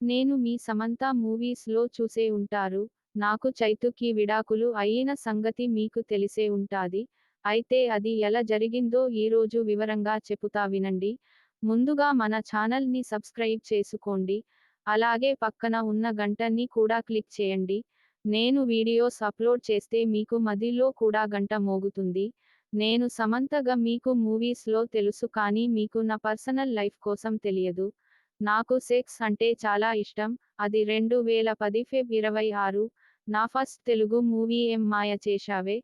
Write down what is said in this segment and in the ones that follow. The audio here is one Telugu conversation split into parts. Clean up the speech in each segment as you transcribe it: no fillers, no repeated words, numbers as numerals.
నేను మీ సమంత మూవీస్ లో చూసే ఉంటారు. నాకు చైతుకి విడాకులు అయిన సంగతి మీకు తెలిసే ఉంటాది. అయితే అది ఎలా జరిగిందో ఈరోజు వివరంగా చెపుతా వినండి. ముందుగా మన ఛానల్ ని సబ్స్క్రైబ్ చేసుకోండి. అలాగే పక్కన ఉన్న గంటని కూడా క్లిక్ చేయండి. నేను వీడియోస్ అప్లోడ్ చేస్తే మీకు మధ్యలో కూడా గంట మోగుతుంది. నేను సమంతగా మీకు మూవీస్ లో తెలుసు కానీ మీకు నా పర్సనల్ లైఫ్ కోసం తెలియదు. నాకు సెక్స్ అంటే చాలా ఇష్టం. అది 2010 ఫెబ్ 26. నా ఫస్ట్ తెలుగు మూవీ ఏం మాయ చేశావే.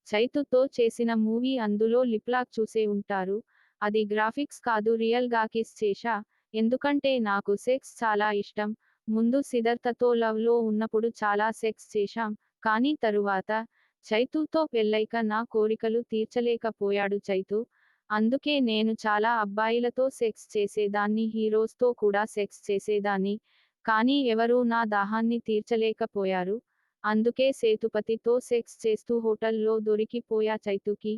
చైతుతో చేసిన మూవీ, అందులో లిప్లాక్ చూసే ఉంటారు. అది గ్రాఫిక్స్ కాదు, రియల్ గా కిస్ చేశా. ఎందుకంటే నాకు సెక్స్ చాలా ఇష్టం. ముందు సిద్ధార్థతో లవ్ లో ఉన్నప్పుడు చాలా సెక్స్ చేశాం. కానీ తరువాత చైతుతో పెళ్ళైక నా కోరికలు తీర్చలేకపోయాడు చైతు. అందుకే నేను చాలా అబ్బాయిలతో సెక్స్ చేసేదాన్ని, హీరోస్ తో కూడా సెక్స్ చేసేదాన్ని. కానీ ఎవరూ నా దాహాన్ని తీర్చలేకపోయారు. అందుకే సేతుపతితో సెక్స్ చేస్తూ హోటల్లో దొరికిపోయా చైతుకి.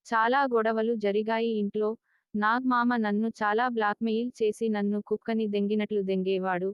చాలా గొడవలు జరిగాయి ఇంట్లో. నాగ్ మామ నన్ను చాలా బ్లాక్మెయిల్ చేసి నన్ను కుక్కని దెంగినట్లు దెంగేవాడు.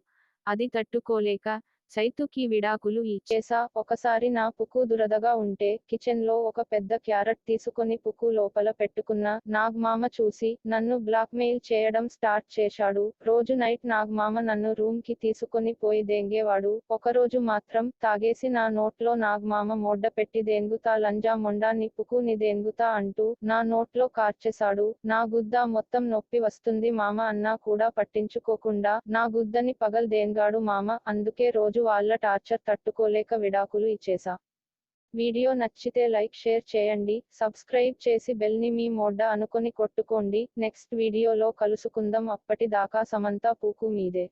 అది తట్టుకోలేక చైతుకి విడాకులు ఇచ్చేసా. ఒకసారి నా పుక్కు దురదగా ఉంటే కిచెన్ లో ఒక పెద్ద క్యారెట్ తీసుకొని పుక్కు లోపల పెట్టుకున్నా. నాగ్ మామ చూసి నన్ను బ్లాక్మెయిల్ చేయడం స్టార్ట్ చేశాడు. రోజు నైట్ నాగ్ మామ నన్ను రూమ్ కి తీసుకొని పోయి దెంగేవాడు. ఒకరోజు మాత్రం తాగేసి నా నోట్లో నాగ్ మామ మోడ్డ పెట్టి దెంగుతా లంజా మొండా నీ పుక్కుని దెంగుతా అంటూ నా నోట్లో కార్చేశాడు. నా గుద్ద మొత్తం నొప్పి వస్తుంది మామ అన్నా కూడా పట్టించుకోకుండా నా గుద్దని పగల్ దెంగాడు మామ. అందుకే రోజు వాళ్ళ టార్చర్ తట్టుకోలేక విడాకులు ఇచ్చేసా. వీడియో నచ్చితే లైక్ షేర్ చేయండి. సబ్స్క్రైబ్ చేసి బెల్ ని మీ మోడ్డ అనుకొని కొట్టుకోండి. నెక్స్ట్ వీడియోలో కలుసుకుందాం. అప్పటి దాకా సమంత పూకు మీదే.